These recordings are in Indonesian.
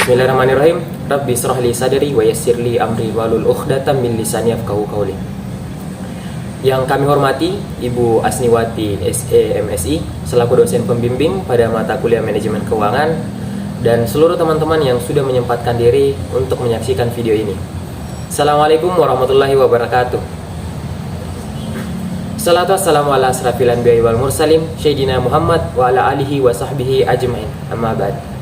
Bismillahirrahmanirrahim. Rabbi israh li sadri wa yassir li amri wahlul 'uqdatam min lisani yafqahu qawli. Yang kami hormati Ibu Asniwati SE MSI selaku dosen pembimbing pada mata kuliah manajemen keuangan dan seluruh teman-teman yang sudah menyempatkan diri untuk menyaksikan video ini. Assalamualaikum warahmatullahi wabarakatuh. Salatu wassalamu ala asrafil anbiya'i wal mursalin Sayyidina Muhammad wa ala alihi wa sahbihi ajmain. Amma ba'd.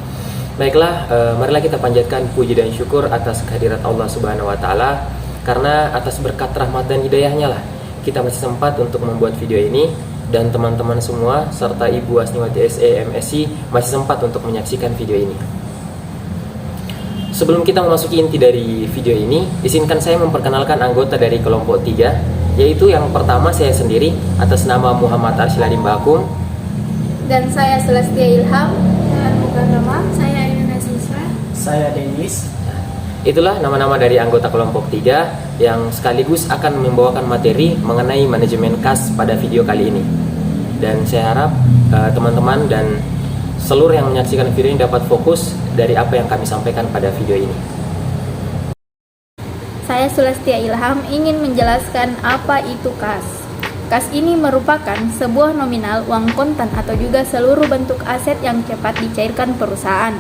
Baiklah, marilah kita panjatkan puji dan syukur atas kehadirat Allah Subhanahu wa taala, karena atas berkat rahmat dan hidayahnya lah kita masih sempat untuk membuat video ini, dan teman-teman semua serta Ibu Asniwati SE MSI masih sempat untuk menyaksikan video ini. Sebelum kita memasuki inti dari video ini, izinkan saya memperkenalkan anggota dari kelompok 3, yaitu yang pertama saya sendiri atas nama Muhammad Arsyil Bakung, dan saya Celestia Ilham, dan bukan nama saya Indonesia. Saya Denis. Itulah nama-nama dari anggota kelompok 3 yang sekaligus akan membawakan materi mengenai manajemen kas pada video kali ini. Dan saya harap teman-teman dan seluruh yang menyaksikan video ini dapat fokus dari apa yang kami sampaikan pada video ini. Saya Celestia Ilham ingin menjelaskan apa itu kas. Kas ini merupakan sebuah nominal uang kontan atau juga seluruh bentuk aset yang cepat dicairkan perusahaan.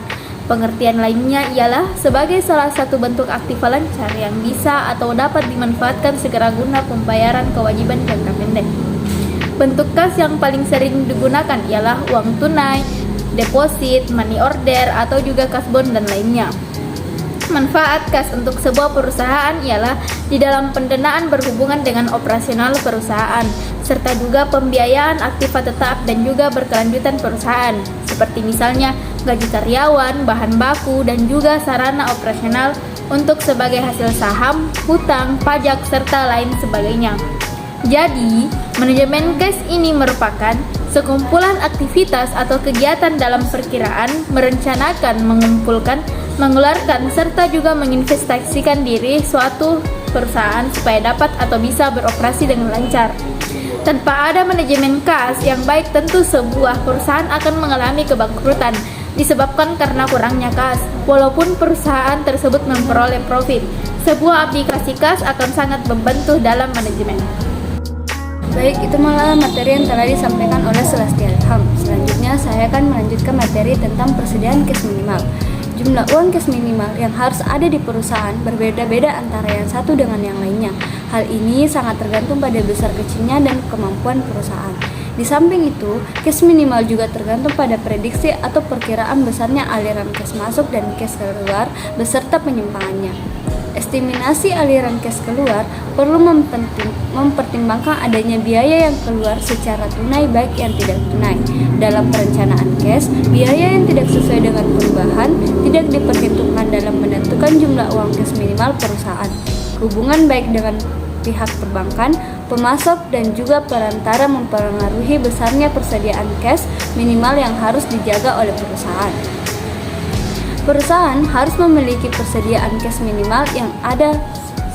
Pengertian lainnya ialah sebagai salah satu bentuk aktiva lancar yang bisa atau dapat dimanfaatkan segera guna pembayaran kewajiban jangka pendek. Bentuk kas yang paling sering digunakan ialah uang tunai, deposit, money order, atau juga kas bond dan lainnya. Manfaat kas untuk sebuah perusahaan ialah di dalam pendanaan berhubungan dengan operasional perusahaan, serta juga pembiayaan aktiva tetap dan juga berkelanjutan perusahaan, seperti misalnya gaji karyawan, bahan baku, dan juga sarana operasional untuk sebagai hasil saham, hutang, pajak, serta lain sebagainya. Jadi, manajemen kas ini merupakan sekumpulan aktivitas atau kegiatan dalam perkiraan, merencanakan, mengumpulkan, mengeluarkan, serta juga menginvestasikan diri suatu perusahaan supaya dapat atau bisa beroperasi dengan lancar. Tanpa ada manajemen kas yang baik, tentu sebuah perusahaan akan mengalami kebangkrutan disebabkan karena kurangnya kas. Walaupun perusahaan tersebut memperoleh profit, sebuah aplikasi kas akan sangat membantu dalam manajemen. Baik, itu malah materi yang telah disampaikan oleh Celestia Ilham. Selanjutnya saya akan melanjutkan materi tentang persediaan cash minimal. Jumlah uang cash minimal yang harus ada di perusahaan berbeda-beda antara yang satu dengan yang lainnya. Hal ini sangat tergantung pada besar kecilnya dan kemampuan perusahaan. Di samping itu, cash minimal juga tergantung pada prediksi atau perkiraan besarnya aliran cash masuk dan cash keluar beserta penyimpangannya. Estimasi aliran cash keluar perlu mempertimbangkan adanya biaya yang keluar secara tunai baik yang tidak tunai. Dalam perencanaan cash, biaya yang tidak sesuai dengan perubahan tidak diperhitungkan dalam menentukan jumlah uang cash minimal perusahaan. Hubungan baik dengan pihak perbankan, pemasok, dan juga perantara mempengaruhi besarnya persediaan cash minimal yang harus dijaga oleh perusahaan. Perusahaan harus memiliki persediaan cash minimal yang ada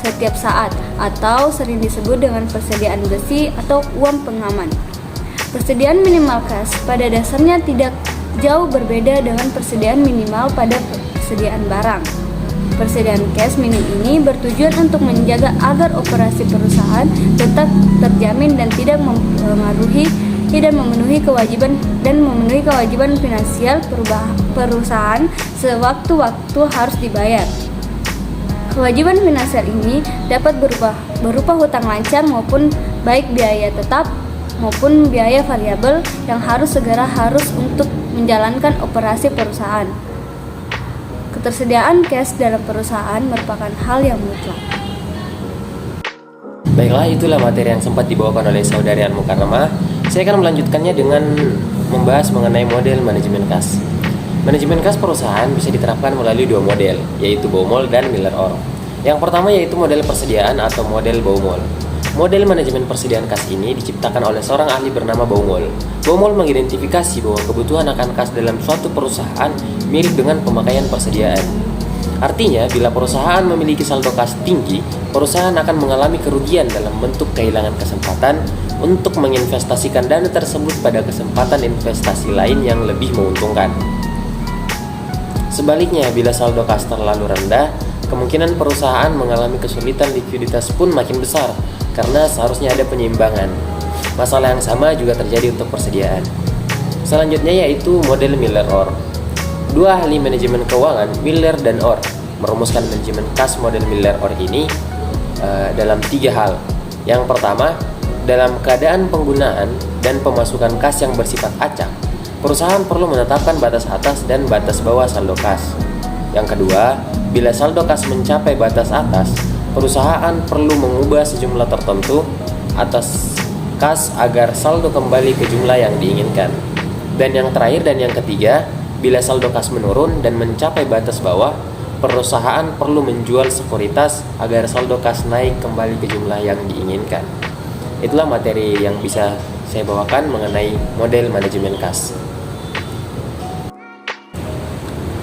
setiap saat atau sering disebut dengan persediaan besi atau uang pengaman. Persediaan minimal cash pada dasarnya tidak jauh berbeda dengan persediaan minimal pada persediaan barang. Persediaan cash minim ini bertujuan untuk menjaga agar operasi perusahaan tetap terjamin dan tidak memenuhi kewajiban finansial perusahaan sewaktu-waktu harus dibayar. Kewajiban finansial ini dapat berupa hutang lancar maupun baik biaya tetap maupun biaya variabel yang harus untuk menjalankan operasi perusahaan. Ketersediaan cash dalam perusahaan merupakan hal yang mutlak. Baiklah, itulah materi yang sempat dibawakan oleh saudari Al-Mukarramah. Saya akan melanjutkannya dengan membahas mengenai model manajemen kas. Manajemen kas perusahaan bisa diterapkan melalui dua model, yaitu Baumol dan Miller-Orr. Yang pertama yaitu model persediaan atau model Baumol. Model manajemen persediaan kas ini diciptakan oleh seorang ahli bernama Baumol. Baumol mengidentifikasi bahwa kebutuhan akan kas dalam suatu perusahaan mirip dengan pemakaian persediaan. Artinya, bila perusahaan memiliki saldo kas tinggi, perusahaan akan mengalami kerugian dalam bentuk kehilangan kesempatan untuk menginvestasikan dana tersebut pada kesempatan investasi lain yang lebih menguntungkan. Sebaliknya, bila saldo kas terlalu rendah, kemungkinan perusahaan mengalami kesulitan likuiditas pun makin besar karena seharusnya ada penyeimbangan. Masalah yang sama juga terjadi untuk persediaan. Selanjutnya yaitu model Miller-Orr. Dua ahli manajemen keuangan, Miller dan Orr, merumuskan manajemen kas model Miller-Orr ini dalam 3 hal. Yang pertama, dalam keadaan penggunaan dan pemasukan kas yang bersifat acak, perusahaan perlu menetapkan batas atas dan batas bawah saldo kas. Yang kedua, bila saldo kas mencapai batas atas, perusahaan perlu mengubah sejumlah tertentu atas kas agar saldo kembali ke jumlah yang diinginkan. Dan yang terakhir dan yang ketiga, bila saldo kas menurun dan mencapai batas bawah, perusahaan perlu menjual sekuritas agar saldo kas naik kembali ke jumlah yang diinginkan. Itulah materi yang bisa saya bawakan mengenai model manajemen kas.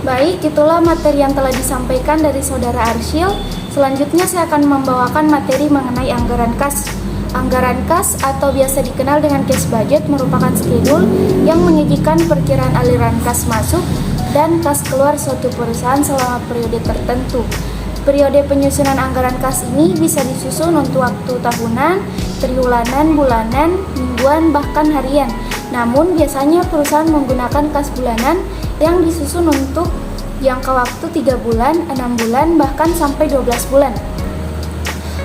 Baik, itulah materi yang telah disampaikan dari Saudara Arsyil. Selanjutnya saya akan membawakan materi mengenai anggaran kas. Anggaran kas atau biasa dikenal dengan cash budget merupakan schedule yang menyajikan perkiraan aliran kas masuk dan kas keluar suatu perusahaan selama periode tertentu. Periode penyusunan anggaran kas ini bisa disusun untuk waktu tahunan, triwulan, bulanan, mingguan, bahkan harian. Namun biasanya perusahaan menggunakan kas bulanan yang disusun untuk jangka waktu 3 bulan, 6 bulan, bahkan sampai 12 bulan.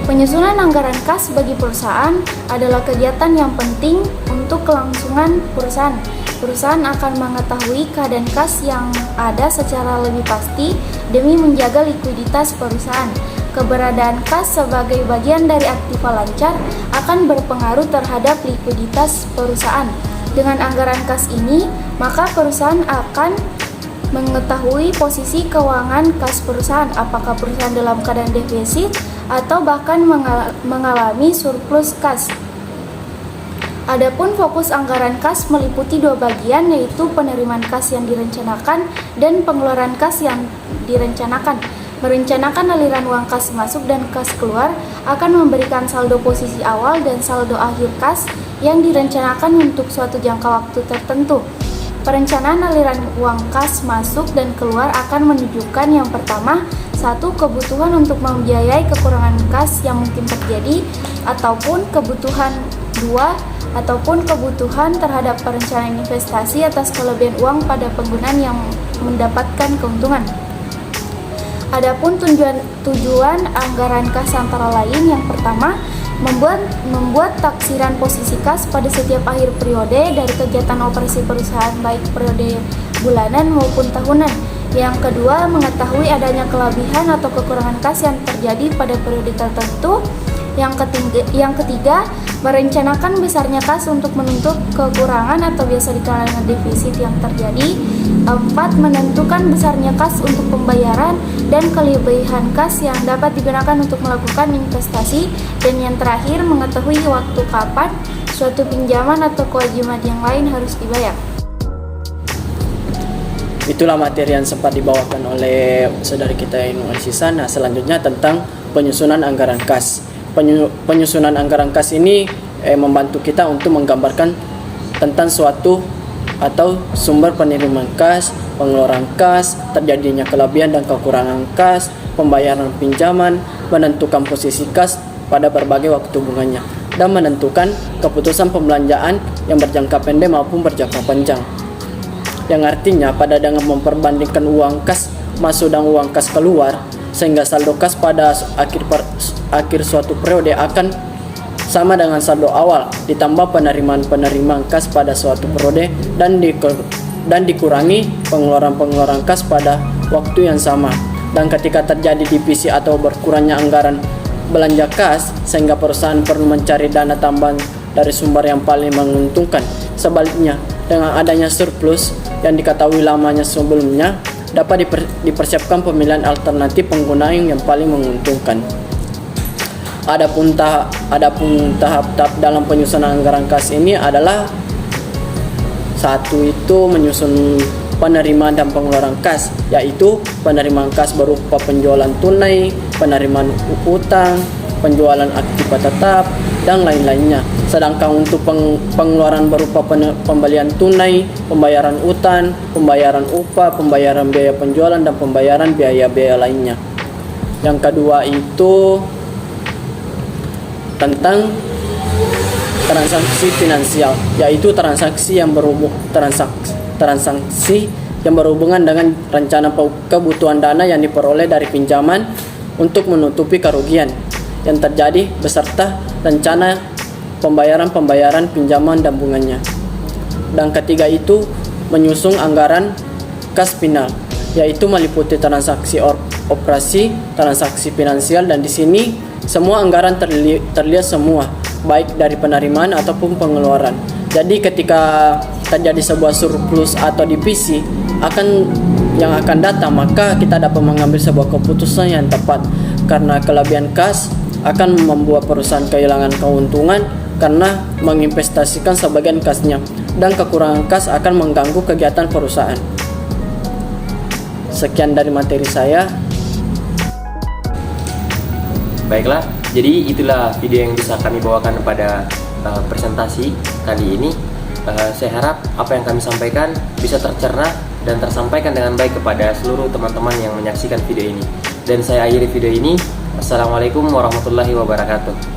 Penyusunan anggaran kas bagi perusahaan adalah kegiatan yang penting untuk kelangsungan perusahaan. Perusahaan akan mengetahui keadaan kas yang ada secara lebih pasti demi menjaga likuiditas perusahaan. Keberadaan kas sebagai bagian dari aktiva lancar akan berpengaruh terhadap likuiditas perusahaan. Dengan anggaran kas ini, maka perusahaan akan mengetahui posisi keuangan kas perusahaan, apakah perusahaan dalam keadaan defisit atau bahkan mengalami surplus kas. Adapun fokus anggaran kas meliputi 2 bagian, yaitu penerimaan kas yang direncanakan dan pengeluaran kas yang direncanakan. Merencanakan aliran uang kas masuk dan kas keluar akan memberikan saldo posisi awal dan saldo akhir kas yang direncanakan untuk suatu jangka waktu tertentu. Perencanaan aliran uang kas masuk dan keluar akan menunjukkan yang pertama, 1. Kebutuhan untuk membiayai kekurangan kas yang mungkin terjadi, ataupun kebutuhan 2 ataupun kebutuhan terhadap perencanaan investasi atas kelebihan uang pada penggunaan yang mendapatkan keuntungan. Adapun tujuan anggaran kas antara lain, yang pertama, membuat taksiran posisi kas pada setiap akhir periode dari kegiatan operasi perusahaan baik periode bulanan maupun tahunan. Yang kedua, mengetahui adanya kelebihan atau kekurangan kas yang terjadi pada periode tertentu. Yang ketiga, merencanakan besarnya kas untuk menutup kekurangan atau biasa dikenal dengan defisit yang terjadi. 4. Menentukan besarnya kas untuk pembayaran dan kelebihan kas yang dapat digunakan untuk melakukan investasi. Dan yang terakhir, mengetahui waktu kapan suatu pinjaman atau kewajiban yang lain harus dibayar. Itulah materi yang sempat dibawakan oleh saudari kita Ainul Aziza. Nah, selanjutnya tentang penyusunan anggaran kas. Penyusunan anggaran kas ini membantu kita untuk menggambarkan tentang suatu atau sumber penerimaan kas, pengeluaran kas, terjadinya kelebihan dan kekurangan kas, pembayaran pinjaman, menentukan posisi kas pada berbagai waktu hubungannya, dan menentukan keputusan pembelanjaan yang berjangka pendek maupun berjangka panjang. Yang artinya pada dengan memperbandingkan uang kas masuk dan uang kas keluar, sehingga saldo kas pada akhir suatu periode akan sama dengan saldo awal ditambah penerimaan kas pada suatu periode dan dikurangi pengeluaran kas pada waktu yang sama. Dan ketika terjadi divisi atau berkurangnya anggaran belanja kas, sehingga perusahaan perlu mencari dana tambahan dari sumber yang paling menguntungkan. Sebaliknya, dengan adanya surplus yang diketahui lamanya sebelumnya, dapat dipersiapkan pemilihan alternatif penggunaan yang paling menguntungkan. Adapun tahap-tahap dalam penyusunan anggaran kas ini adalah 1. Itu menyusun penerimaan dan pengeluaran kas, yaitu penerimaan kas berupa penjualan tunai, penerimaan utang, penjualan aktiva tetap, dan lain-lainnya. Sedangkan untuk pengeluaran berupa pembelian tunai, pembayaran utang, pembayaran upah, pembayaran biaya penjualan, dan pembayaran biaya-biaya lainnya. Yang kedua itu tentang transaksi finansial, yaitu transaksi yang berhubungan dengan rencana kebutuhan dana yang diperoleh dari pinjaman untuk menutupi kerugian yang terjadi beserta rencana pembayaran pinjaman dan bunganya. Dan ketiga itu menyusun anggaran kas final, yaitu meliputi transaksi operasi, transaksi finansial, dan di sini semua anggaran terlihat semua, baik dari penerimaan ataupun pengeluaran. Jadi ketika terjadi sebuah surplus atau divisi yang akan datang, maka kita dapat mengambil sebuah keputusan yang tepat, karena kelebihan kas akan membuat perusahaan kehilangan keuntungan karena menginvestasikan sebagian kasnya, dan kekurangan kas akan mengganggu kegiatan perusahaan. Sekian dari materi saya. Baiklah, jadi itulah video yang bisa kami bawakan pada presentasi kali ini. Saya harap apa yang kami sampaikan bisa tercerna dan tersampaikan dengan baik kepada seluruh teman-teman yang menyaksikan video ini. Dan saya akhiri video ini. Assalamualaikum warahmatullahi wabarakatuh.